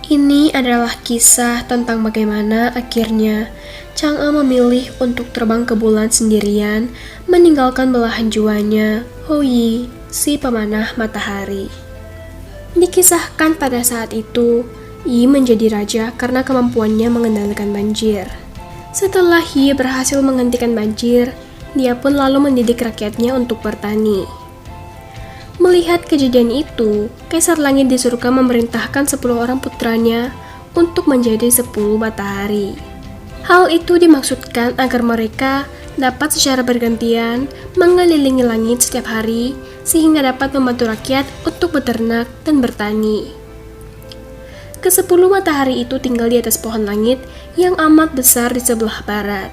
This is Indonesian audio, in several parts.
Ini adalah kisah tentang bagaimana akhirnya Chang'e memilih untuk terbang ke bulan sendirian, meninggalkan belahan jiwanya, Houyi, si pemanah matahari. Dikisahkan pada saat itu, Yi menjadi raja karena kemampuannya mengendalikan banjir. Setelah Yi berhasil menghentikan banjir, dia pun lalu mendidik rakyatnya untuk bertani. Melihat kejadian itu, Kaisar Langit di surga memerintahkan 10 orang putranya untuk menjadi 10 matahari. Hal itu dimaksudkan agar mereka dapat secara bergantian mengelilingi langit setiap hari sehingga dapat membantu rakyat untuk beternak dan bertani. Ke-10 matahari itu tinggal di atas pohon langit yang amat besar di sebelah barat.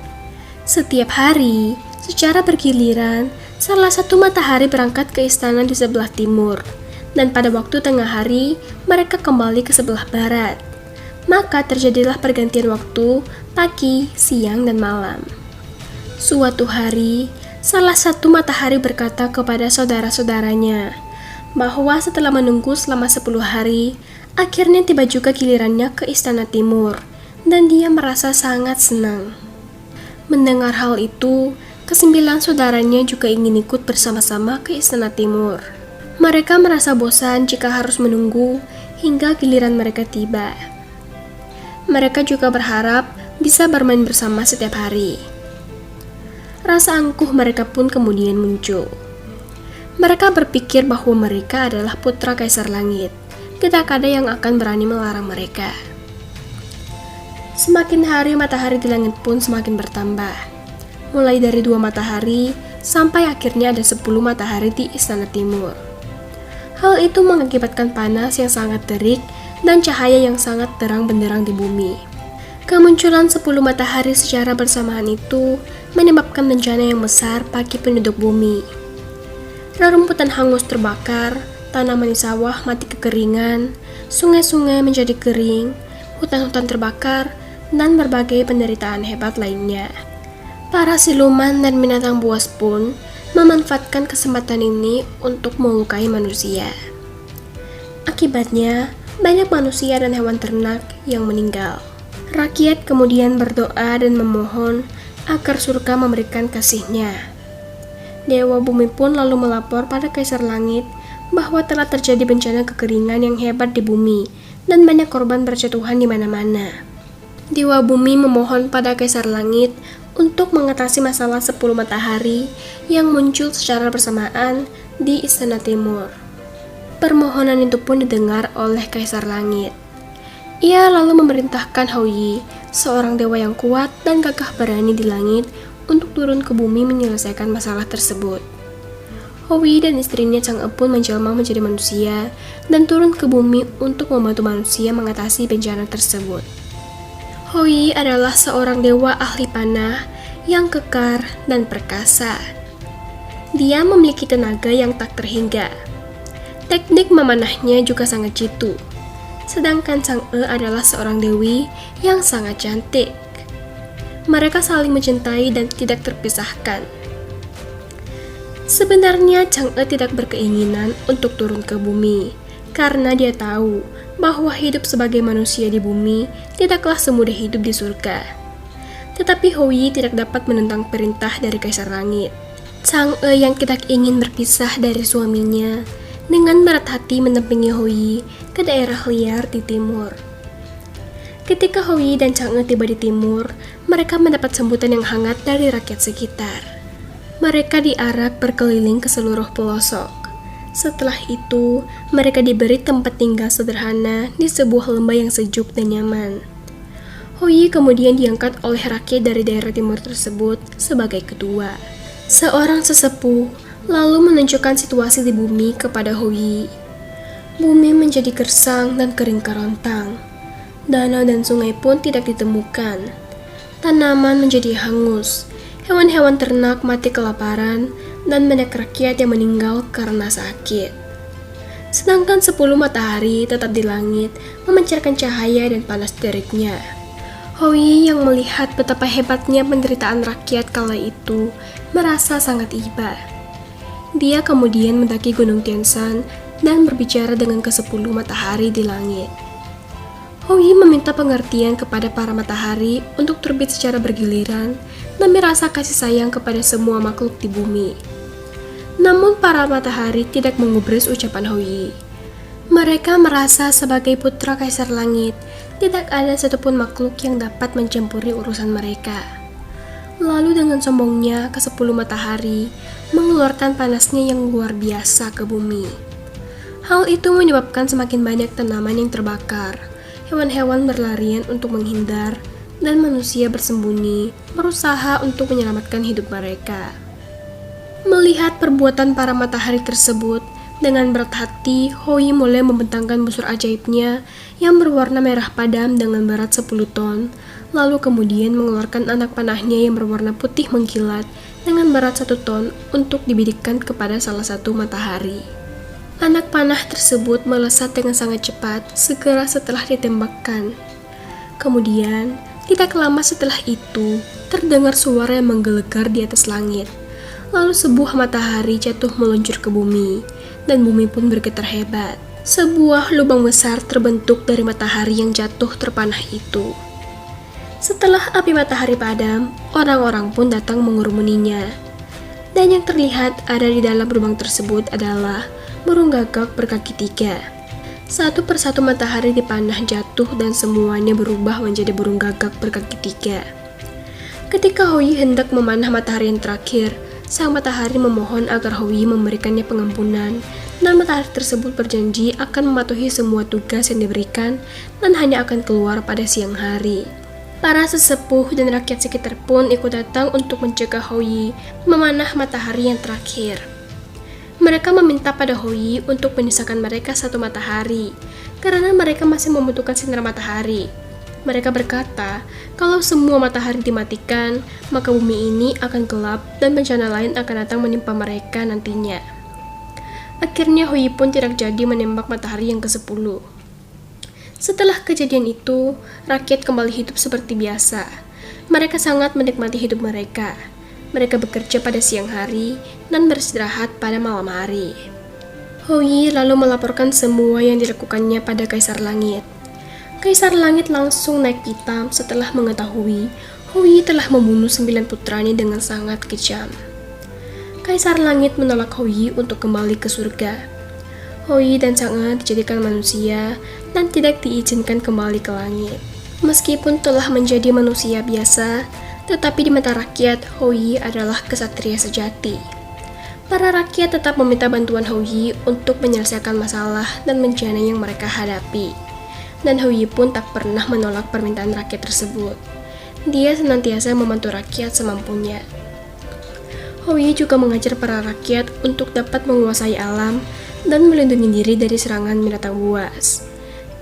Setiap hari, secara bergiliran, salah satu matahari berangkat ke istana di sebelah timur, dan pada waktu tengah hari, mereka kembali ke sebelah barat. Maka terjadilah pergantian waktu, pagi, siang, dan malam. Suatu hari, salah satu matahari berkata kepada saudara-saudaranya bahwa setelah menunggu selama 10 hari, akhirnya tiba juga gilirannya ke istana timur, dan dia merasa sangat senang. Mendengar hal itu, ke-9 saudaranya juga ingin ikut bersama-sama ke istana timur. Mereka merasa bosan jika harus menunggu hingga giliran mereka tiba. Mereka juga berharap bisa bermain bersama setiap hari. Rasa angkuh mereka pun kemudian muncul. Mereka berpikir bahwa mereka adalah putra Kaisar Langit. Tidak ada yang akan berani melarang mereka. Semakin hari matahari di langit pun semakin bertambah. Mulai dari 2 matahari, sampai akhirnya ada 10 matahari di istana timur. Hal itu mengakibatkan panas yang sangat terik dan cahaya yang sangat terang benderang di bumi. Kemunculan 10 matahari secara bersamaan itu menyebabkan bencana yang besar bagi penduduk bumi. Rerumputan hangus terbakar, tanaman di sawah mati kekeringan, sungai-sungai menjadi kering, hutan-hutan terbakar, dan berbagai penderitaan hebat lainnya. Para siluman dan binatang buas pun memanfaatkan kesempatan ini untuk melukai manusia. Akibatnya, banyak manusia dan hewan ternak yang meninggal. Rakyat kemudian berdoa dan memohon agar surga memberikan kasih-Nya. Dewa bumi pun lalu melapor pada Kaisar Langit bahwa telah terjadi bencana kekeringan yang hebat di bumi dan banyak korban berjatuhan di mana-mana. Dewa bumi memohon pada Kaisar Langit untuk mengatasi masalah 10 matahari yang muncul secara bersamaan di istana timur. Permohonan itu pun didengar oleh Kaisar Langit. Ia lalu memerintahkan Houyi, seorang dewa yang kuat dan gagah berani di langit, untuk turun ke bumi menyelesaikan masalah tersebut. Houyi dan istrinya Chang'e pun menjelma menjadi manusia dan turun ke bumi untuk membantu manusia mengatasi bencana tersebut. Houyi adalah seorang dewa ahli panah yang kekar dan perkasa. Dia memiliki tenaga yang tak terhingga. Teknik memanahnya juga sangat jitu. Sedangkan Chang'e adalah seorang dewi yang sangat cantik. Mereka saling mencintai dan tidak terpisahkan. Sebenarnya Chang'e tidak berkeinginan untuk turun ke bumi, karena dia tahu bahwa hidup sebagai manusia di bumi tidaklah semudah hidup di surga. Tetapi Houyi tidak dapat menentang perintah dari Kaisar Langit. Chang'e yang tidak ingin berpisah dari suaminya, dengan berat hati mendampingi Houyi ke daerah liar di timur. Ketika Houyi dan Chang'e tiba di timur, mereka mendapat sambutan yang hangat dari rakyat sekitar. Mereka diarak berkeliling ke seluruh pelosok. Setelah itu, mereka diberi tempat tinggal sederhana di sebuah lembah yang sejuk dan nyaman. Houyi kemudian diangkat oleh rakyat dari daerah timur tersebut sebagai ketua. Seorang sesepuh lalu menunjukkan situasi di bumi kepada Houyi. Bumi menjadi gersang dan kering kerontang. Danau dan sungai pun tidak ditemukan. Tanaman menjadi hangus. Hewan-hewan ternak mati kelaparan, dan banyak rakyat yang meninggal karena sakit. Sedangkan 10 matahari tetap di langit, memancarkan cahaya dan panas teriknya. Houyi yang melihat betapa hebatnya penderitaan rakyat kala itu, merasa sangat iba. Dia kemudian mendaki Gunung Tianshan dan berbicara dengan ke-10 matahari di langit. Hou-yi meminta pengertian kepada para matahari untuk terbit secara bergiliran demi rasa kasih sayang kepada semua makhluk di bumi. Namun para matahari tidak menggubris ucapan Hou-yi. Mereka merasa sebagai putra Kaisar Langit, tidak ada satupun makhluk yang dapat mencampuri urusan mereka. Lalu dengan sombongnya ke-10 matahari mengeluarkan panasnya yang luar biasa ke bumi. Hal itu menyebabkan semakin banyak tanaman yang terbakar, hewan-hewan berlarian untuk menghindar, dan manusia bersembunyi, berusaha untuk menyelamatkan hidup mereka. Melihat perbuatan para matahari tersebut, dengan berat hati, Hou-yi mulai membentangkan busur ajaibnya yang berwarna merah padam dengan berat 10 ton, lalu kemudian mengeluarkan anak panahnya yang berwarna putih mengkilat dengan berat 1 ton untuk dibidikkan kepada salah satu matahari. Anak panah tersebut melesat dengan sangat cepat segera setelah ditembakkan. Kemudian, tidak lama setelah itu, terdengar suara yang menggelegar di atas langit. Lalu sebuah matahari jatuh meluncur ke bumi, dan bumi pun bergetar hebat. Sebuah lubang besar terbentuk dari matahari yang jatuh terpanah itu. Setelah api matahari padam, orang-orang pun datang mengerumuninya. Dan yang terlihat ada di dalam lubang tersebut adalah burung gagak berkaki 3. Satu persatu matahari dipanah jatuh dan semuanya berubah menjadi burung gagak berkaki 3. Ketika Hou-yi hendak memanah matahari yang terakhir, sang matahari memohon agar Hou-yi memberikannya pengampunan, dan matahari tersebut berjanji akan mematuhi semua tugas yang diberikan dan hanya akan keluar pada siang hari. Para sesepuh dan rakyat sekitar pun ikut datang untuk mencegah Hou-yi memanah matahari yang terakhir. Mereka meminta pada Hou-yi untuk menyisakan mereka satu matahari, karena mereka masih membutuhkan sinar matahari. Mereka berkata, kalau semua matahari dimatikan, maka bumi ini akan gelap dan bencana lain akan datang menimpa mereka nantinya. Akhirnya Hou-yi pun tidak jadi menembak matahari yang ke-10. Setelah kejadian itu, rakyat kembali hidup seperti biasa. Mereka sangat menikmati hidup mereka. Mereka bekerja pada siang hari dan beristirahat pada malam hari. Hou-yi lalu melaporkan semua yang dilakukannya pada Kaisar Langit. Kaisar Langit langsung naik pitam setelah mengetahui Hou-yi telah membunuh 9 putranya dengan sangat kejam. Kaisar Langit menolak Hou-yi untuk kembali ke surga. Hou-yi dan Chang'e dijadikan manusia dan tidak diizinkan kembali ke langit. Meskipun telah menjadi manusia biasa, tetapi di mata rakyat, Hou-yi adalah kesatria sejati. Para rakyat tetap meminta bantuan Hou-yi untuk menyelesaikan masalah dan bencana yang mereka hadapi. Dan Hou-yi pun tak pernah menolak permintaan rakyat tersebut. Dia senantiasa membantu rakyat semampunya. Hou-yi juga mengajar para rakyat untuk dapat menguasai alam dan melindungi diri dari serangan binatang buas.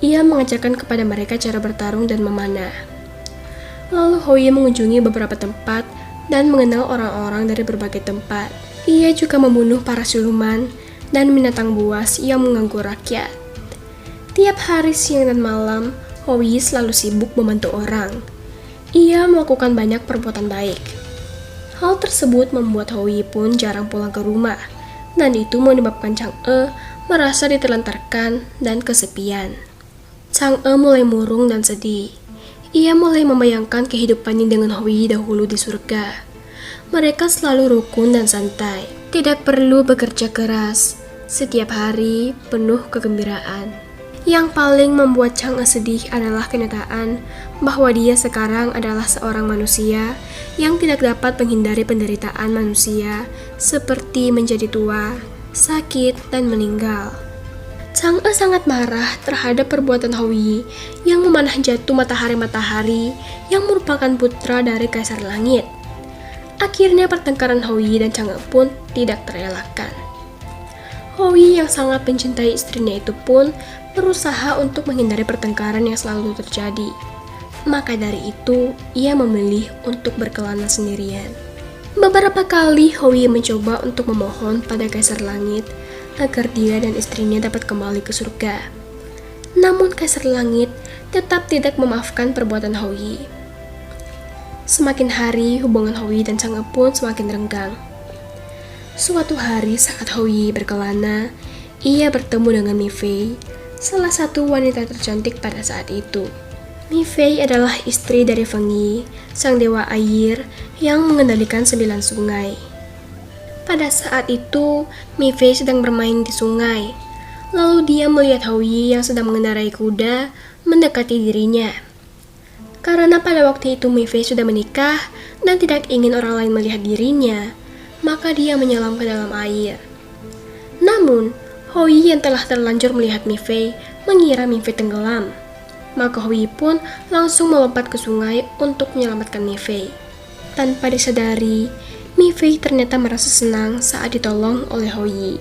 Ia mengajarkan kepada mereka cara bertarung dan memanah. Lalu Hou-yi mengunjungi beberapa tempat dan mengenal orang-orang dari berbagai tempat. Ia juga membunuh para siluman dan binatang buas yang mengganggu rakyat. Tiap hari siang dan malam, Hou-yi selalu sibuk membantu orang. Ia melakukan banyak perbuatan baik. Hal tersebut membuat Hou-yi pun jarang pulang ke rumah, dan itu menyebabkan Chang'e merasa ditelantarkan dan kesepian. Chang'e mulai murung dan sedih. Ia mulai membayangkan kehidupannya dengan Hou-yi dahulu di surga. Mereka selalu rukun dan santai, tidak perlu bekerja keras. Setiap hari penuh kegembiraan. Yang paling membuat Chang'e sedih adalah kenyataan bahwa dia sekarang adalah seorang manusia yang tidak dapat menghindari penderitaan manusia seperti menjadi tua, sakit, dan meninggal. Chang'e sangat marah terhadap perbuatan Hou-yi yang memanah jatuh matahari-matahari yang merupakan putra dari Kaisar Langit. Akhirnya pertengkaran Hou-yi dan Chang'e pun tidak terelakkan. Hou-yi yang sangat mencintai istrinya itu pun berusaha untuk menghindari pertengkaran yang selalu terjadi. Maka dari itu, ia memilih untuk berkelana sendirian. Beberapa kali Hou-yi mencoba untuk memohon pada Kaisar Langit agar dia dan istrinya dapat kembali ke surga. Namun Kaisar Langit tetap tidak memaafkan perbuatan Hou-yi. Semakin hari, hubungan Hou-yi dan Chang'e pun semakin renggang. Suatu hari saat Hou-yi berkelana, ia bertemu dengan Mi Fei, salah satu wanita tercantik pada saat itu. Mi Fei adalah istri dari Feng Yi, sang dewa air yang mengendalikan 9 sungai. Pada saat itu, Mi Fei sedang bermain di sungai. Lalu dia melihat Hou Yi yang sedang mengendarai kuda mendekati dirinya. Karena pada waktu itu Mi Fei sudah menikah dan tidak ingin orang lain melihat dirinya, maka dia menyelam ke dalam air. Namun, Hou Yi yang telah terlanjur melihat Mi Fei mengira Mi Fei tenggelam. Maka Hou Yi pun langsung melompat ke sungai untuk menyelamatkan Mi Fei. Tanpa disadari, Mi Fei ternyata merasa senang saat ditolong oleh Hou Yi.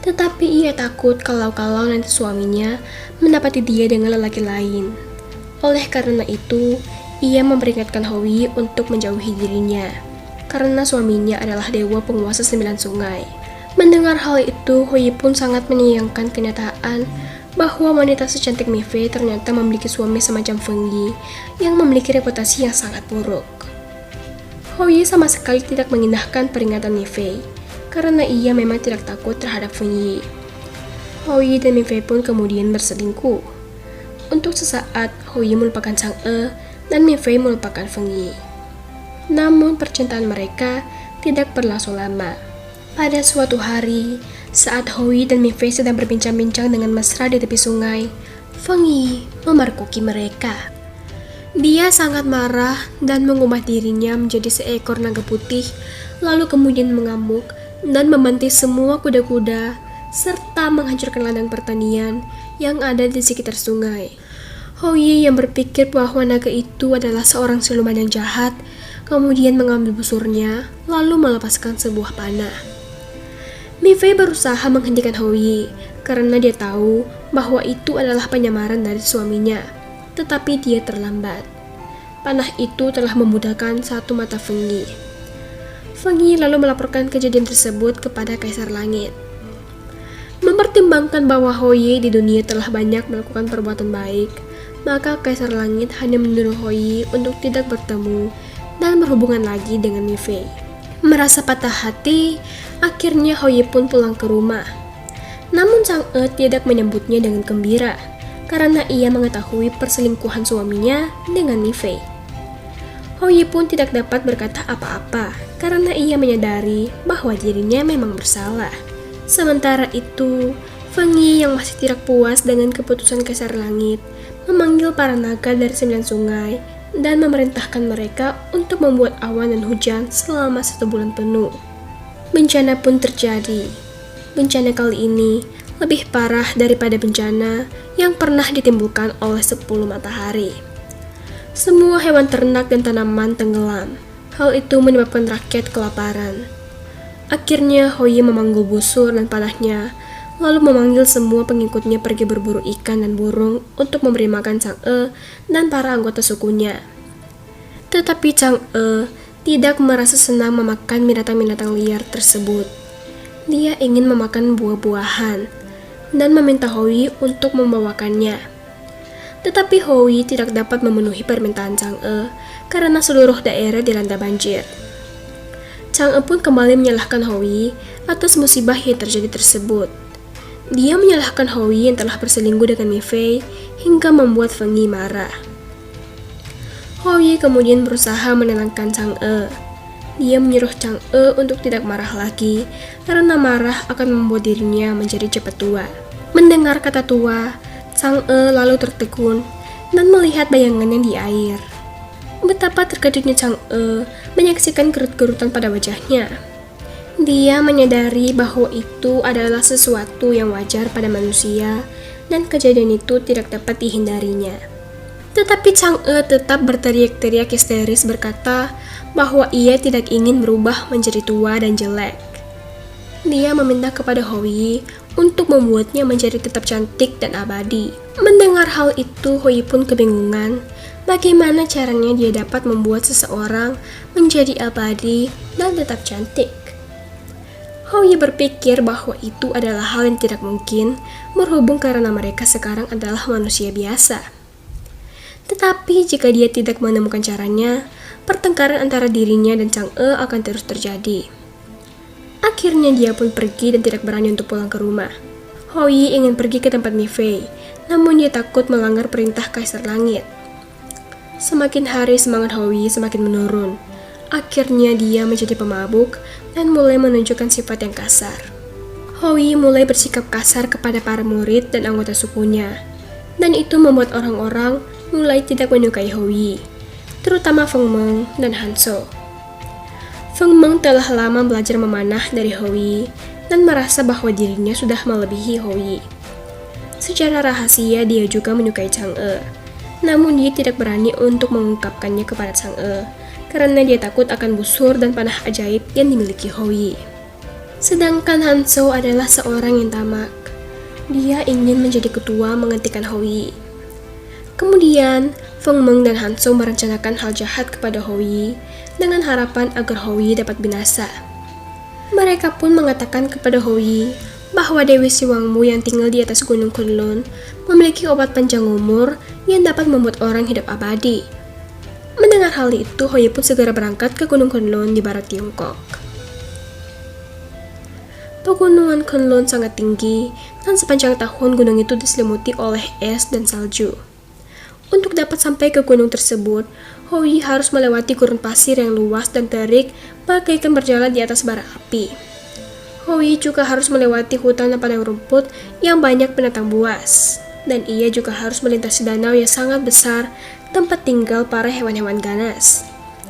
Tetapi ia takut kalau nanti suaminya mendapati dia dengan lelaki lain. Oleh karena itu, ia memperingatkan Hou Yi untuk menjauhi dirinya, karena suaminya adalah dewa penguasa 9 sungai. Mendengar hal itu, Hou Yi pun sangat menyayangkan kenyataan bahwa wanita secantik Mi Fei ternyata memiliki suami semacam Feng Yi yang memiliki reputasi yang sangat buruk. Hou Yi sama sekali tidak mengindahkan peringatan Mi Fei, karena ia memang tidak takut terhadap Feng Yi. Hou Yi dan Mi Fei pun kemudian berselingkuh. Untuk sesaat, Hou Yi melupakan Chang'e dan Mi Fei melupakan Feng Yi. Namun percintaan mereka tidak berlangsung lama. Pada suatu hari, saat Hou Yi dan Mi Fei sedang berbincang-bincang dengan mesra di tepi sungai, Feng Yi memergoki mereka. Dia sangat marah dan mengubah dirinya menjadi seekor naga putih, lalu kemudian mengamuk dan membanting semua kuda-kuda, serta menghancurkan ladang pertanian yang ada di sekitar sungai. Hou Yi yang berpikir bahwa naga itu adalah seorang siluman yang jahat, kemudian mengambil busurnya, lalu melepaskan sebuah panah. Mi Fei berusaha menghentikan Hou Yi karena dia tahu bahwa itu adalah penyamaran dari suaminya, tetapi dia terlambat. Panah itu telah memudahkan satu mata Feng Yi. Feng Yi lalu melaporkan kejadian tersebut kepada Kaisar Langit. Mempertimbangkan bahwa Hou Yi di dunia telah banyak melakukan perbuatan baik, maka Kaisar Langit hanya menyuruh Hou Yi untuk tidak bertemu dan berhubungan lagi dengan Mi Fei. Merasa patah hati, akhirnya Hou Yi pun pulang ke rumah. Namun Chang'e tidak menyambutnya dengan gembira, karena ia mengetahui perselingkuhan suaminya dengan Mi Fei. Hou Yi pun tidak dapat berkata apa-apa, karena ia menyadari bahwa dirinya memang bersalah. Sementara itu, Feng Yi yang masih tidak puas dengan keputusan Kaisar Langit, memanggil para naga dari 9 sungai, dan memerintahkan mereka untuk membuat awan dan hujan selama 1 bulan penuh. Bencana pun terjadi. Bencana kali ini lebih parah daripada bencana yang pernah ditimbulkan oleh 10 matahari. Semua hewan ternak dan tanaman tenggelam. Hal itu menyebabkan rakyat kelaparan. Akhirnya Hou Yi memanggul busur dan panahnya, lalu memanggil semua pengikutnya pergi berburu ikan dan burung untuk memberi makan Chang'e dan para anggota sukunya. Tetapi Chang'e tidak merasa senang memakan binatang-binatang liar tersebut. Dia ingin memakan buah-buahan dan meminta Hou Yi untuk membawakannya. Tetapi Hou Yi tidak dapat memenuhi permintaan Chang'e karena seluruh daerah dilanda banjir. Chang'e pun kembali menyalahkan Hou Yi atas musibah yang terjadi tersebut. Dia menyalahkan Hou Yi yang telah berselingkuh dengan Mi Fei hingga membuat Feng Yi marah. Hou Yi kemudian berusaha menenangkan Chang'e. Dia menyuruh Chang'e untuk tidak marah lagi karena marah akan membuat dirinya menjadi cepat tua. Mendengar kata tua, Chang'e lalu tertegun dan melihat bayangannya di air. Betapa terkejutnya Chang'e menyaksikan kerut-kerutan pada wajahnya. Dia menyadari bahwa itu adalah sesuatu yang wajar pada manusia dan kejadian itu tidak dapat dihindarinya. Tetapi Chang'e tetap berteriak-teriak histeris berkata bahwa ia tidak ingin berubah menjadi tua dan jelek. Dia meminta kepada Hou Yi untuk membuatnya menjadi tetap cantik dan abadi. Mendengar hal itu, Hou Yi pun kebingungan bagaimana caranya dia dapat membuat seseorang menjadi abadi dan tetap cantik. Hou Yi berpikir bahwa itu adalah hal yang tidak mungkin berhubung karena mereka sekarang adalah manusia biasa. Tetapi jika dia tidak menemukan caranya, pertengkaran antara dirinya dan Chang'e akan terus terjadi. Akhirnya dia pun pergi dan tidak berani untuk pulang ke rumah. Hou Yi ingin pergi ke tempat Mi Fei, namun dia takut melanggar perintah Kaisar Langit. Semakin hari semangat Hou Yi semakin menurun. Akhirnya dia menjadi pemabuk dan mulai menunjukkan sifat yang kasar. Hou Yi mulai bersikap kasar kepada para murid dan anggota sukunya, dan itu membuat orang-orang mulai tidak menyukai Hou Yi, terutama Feng Meng dan Hanzhou. Feng Meng telah lama belajar memanah dari Hou Yi dan merasa bahwa dirinya sudah melebihi Hou Yi. Secara rahasia dia juga menyukai Chang'e, namun dia tidak berani untuk mengungkapkannya kepada Chang'e karena dia takut akan busur dan panah ajaib yang dimiliki Hou Yi. Sedangkan Hanzhou adalah seorang yang tamak. Dia ingin menjadi ketua menghentikan Hou Yi. Kemudian, Feng Meng dan Hanzhou merencanakan hal jahat kepada Hou Yi dengan harapan agar Hou Yi dapat binasa. Mereka pun mengatakan kepada Hou Yi bahwa Dewi Siwangmu yang tinggal di atas Gunung Kunlun memiliki obat panjang umur yang dapat membuat orang hidup abadi. Mendengar hal itu, Hou Yi pun segera berangkat ke Gunung Kunlun di barat Tiongkok. Pegunungan Kunlun sangat tinggi, dan sepanjang tahun gunung itu diselimuti oleh es dan salju. Untuk dapat sampai ke gunung tersebut, Hou Yi harus melewati gurun pasir yang luas dan terik bagaikan berjalan di atas bara api. Hou Yi juga harus melewati hutan dan padang rumput yang banyak binatang buas, dan ia juga harus melintasi danau yang sangat besar tempat tinggal para hewan-hewan ganas.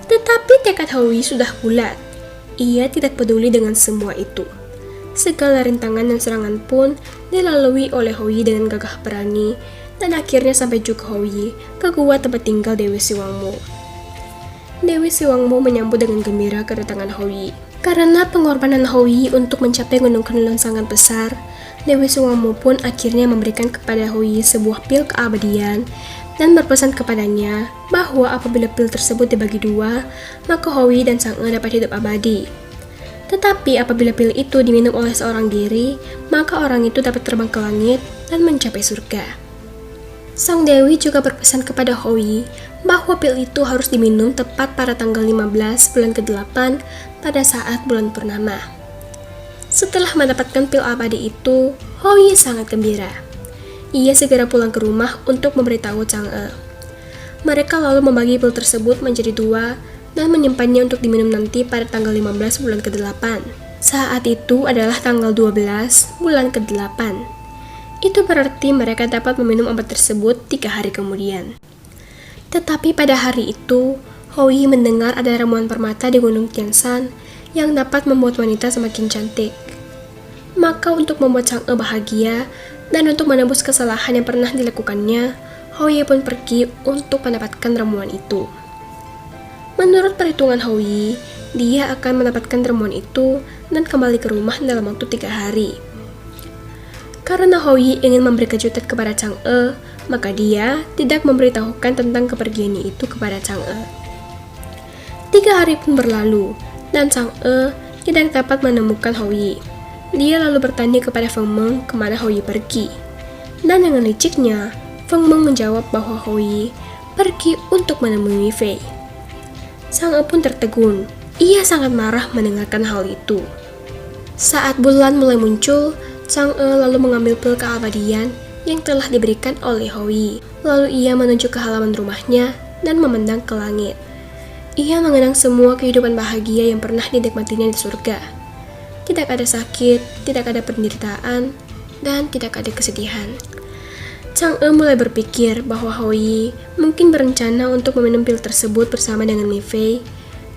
Tetapi tekad Hou Yi sudah bulat. Ia tidak peduli dengan semua itu. Segala rintangan dan serangan pun dilalui oleh Hou Yi dengan gagah berani, dan akhirnya sampai juga Hou Yi ke gua tempat tinggal Dewi Siwangmu. Dewi Siwangmu menyambut dengan gembira kedatangan Hou Yi. Karena pengorbanan Hou Yi untuk mencapai Gunung Kunlun sangat besar, Dewi Siwangmu pun akhirnya memberikan kepada Hou Yi sebuah pil keabadian dan berpesan kepadanya bahwa apabila pil tersebut dibagi dua, maka Hou Yi dan Chang'e dapat hidup abadi. Tetapi apabila pil itu diminum oleh seorang diri, maka orang itu dapat terbang ke langit dan mencapai surga. Sang Dewi juga berpesan kepada Hou Yi bahwa pil itu harus diminum tepat pada tanggal 15 bulan ke-8 pada saat bulan purnama. Setelah mendapatkan pil abadi itu, Hou Yi sangat gembira. Ia segera pulang ke rumah untuk memberitahu Chang'e. Mereka lalu membagi pil tersebut menjadi dua dan menyimpannya untuk diminum nanti pada tanggal 15 bulan ke-8. Saat itu adalah tanggal 12 bulan ke-8. Itu berarti mereka dapat meminum obat tersebut 3 hari kemudian. Tetapi pada hari itu, Hou Yi mendengar ada ramuan permata di Gunung Tianshan yang dapat membuat wanita semakin cantik. Maka untuk membuat Chang'e bahagia dan untuk menebus kesalahan yang pernah dilakukannya, Hou Yi pun pergi untuk mendapatkan ramuan itu. Menurut perhitungan Hou Yi, dia akan mendapatkan ramuan itu dan kembali ke rumah dalam waktu 3 hari. Karena Hou Yi ingin memberi kejutan kepada Chang'e, maka dia tidak memberitahukan tentang kepergiannya itu kepada Chang'e. 3 hari pun berlalu, dan Chang'e tidak dapat menemukan Hou Yi. Dia lalu bertanya kepada Feng Meng kemana Hou Yi pergi. Dan dengan liciknya, Feng Meng menjawab bahwa Hou Yi pergi untuk menemui Mi Fei. Chang'e pun tertegun. Ia sangat marah mendengarkan hal itu. Saat bulan mulai muncul, Chang'e lalu mengambil pil keabadian yang telah diberikan oleh Hou Yi. Lalu ia menuju ke halaman rumahnya dan memandang ke langit. Ia mengenang semua kehidupan bahagia yang pernah dinikmatinya di surga. Tidak ada sakit, tidak ada penderitaan, dan tidak ada kesedihan. Chang'e mulai berpikir bahwa Hou Yi mungkin berencana untuk meminum pil tersebut bersama dengan Mi Fei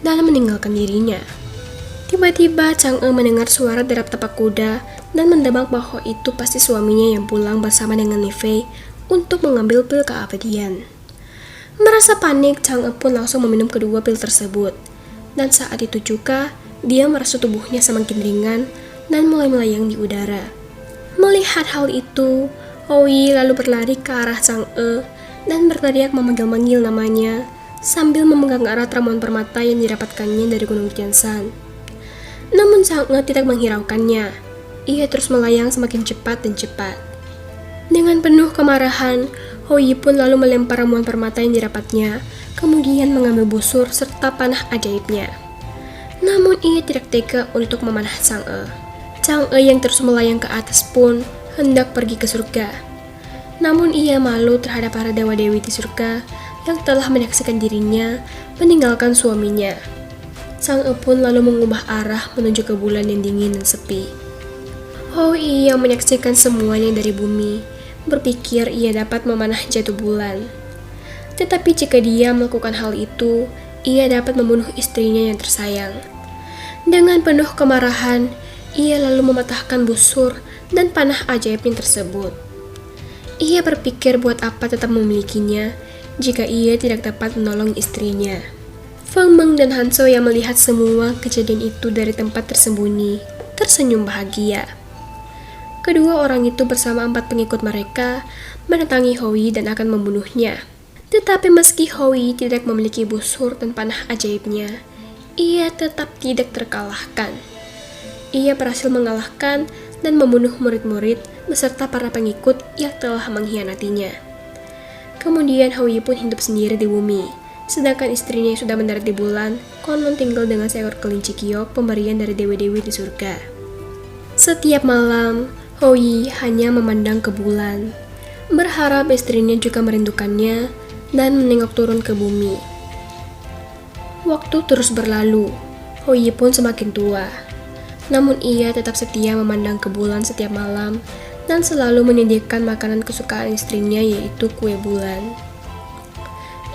dan meninggalkan dirinya. Tiba-tiba Chang'e mendengar suara derap tapak kuda dan mendebak bahwa itu pasti suaminya yang pulang bersama dengan Mi Fei untuk mengambil pil keabadian. Merasa panik, Chang'e pun langsung meminum kedua pil tersebut. Dan saat itu juga, dia merasa tubuhnya semakin ringan dan mulai melayang di udara. Melihat hal itu, Hou Yi lalu berlari ke arah Chang'e dan berteriak memanggil-manggil namanya sambil memegang erat ramuan permata yang didapatkannya dari Gunung Tianshan. Namun Chang'e tidak menghiraukannya. Ia terus melayang semakin cepat dan cepat. Dengan penuh kemarahan, Hou Yi pun lalu melempar ramuan permata yang didapatnya, kemudian mengambil busur serta panah ajaibnya. Namun ia tidak tega untuk memanah Chang'e. Chang'e yang terus melayang ke atas pun hendak pergi ke surga. Namun ia malu terhadap para dewa-dewi di surga yang telah menyaksikan dirinya meninggalkan suaminya. Sang E pun lalu mengubah arah menuju ke bulan yang dingin dan sepi. Hoi yang menyaksikan semuanya dari bumi, berpikir ia dapat memanah jatuh bulan. Tetapi jika dia melakukan hal itu, ia dapat membunuh istrinya yang tersayang. Dengan penuh kemarahan, ia lalu mematahkan busur dan panah ajaibnya tersebut. Ia berpikir buat apa tetap memilikinya jika ia tidak dapat menolong istrinya. Feng Meng dan Hanso yang melihat semua kejadian itu dari tempat tersembunyi, tersenyum bahagia. Kedua orang itu bersama 4 pengikut mereka mendatangi Hoi dan akan membunuhnya. Tetapi meski Hoi tidak memiliki busur dan panah ajaibnya, ia tetap tidak terkalahkan. Ia berhasil mengalahkan dan membunuh murid-murid beserta para pengikut yang telah mengkhianatinya. Kemudian Hoi pun hidup sendiri di bumi, sedangkan istrinya yang sudah mendarat di bulan konon tinggal dengan seekor kelinci giok pemberian dari dewi-dewi di surga. Setiap malam, Hoi hanya memandang ke bulan, berharap istrinya juga merindukannya dan menengok turun ke bumi. Waktu terus berlalu, Hoi pun semakin tua. Namun ia tetap setia memandang ke bulan setiap malam dan selalu menyediakan makanan kesukaan istrinya, yaitu kue bulan.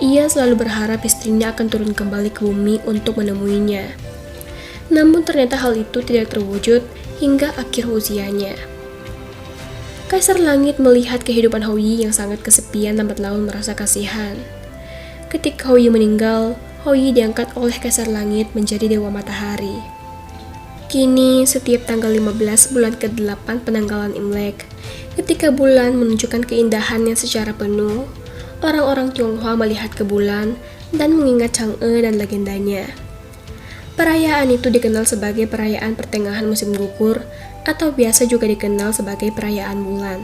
Ia selalu berharap istrinya akan turun kembali ke bumi untuk menemuinya. Namun ternyata hal itu tidak terwujud hingga akhir usianya. Kaisar Langit melihat kehidupan Hoi yang sangat kesepian lambat laun merasa kasihan. Ketika Hoi meninggal, Hoi diangkat oleh Kaisar Langit menjadi Dewa Matahari. Kini, setiap tanggal 15 bulan ke-8 penanggalan Imlek, ketika bulan menunjukkan keindahannya secara penuh, orang-orang Tionghoa melihat ke bulan dan mengingat Chang'e dan legendanya. Perayaan itu dikenal sebagai perayaan pertengahan musim gugur atau biasa juga dikenal sebagai perayaan bulan.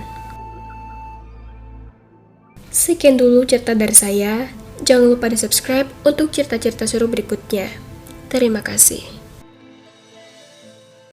Sekian dulu cerita dari saya. Jangan lupa di subscribe untuk cerita-cerita seru berikutnya. Terima kasih.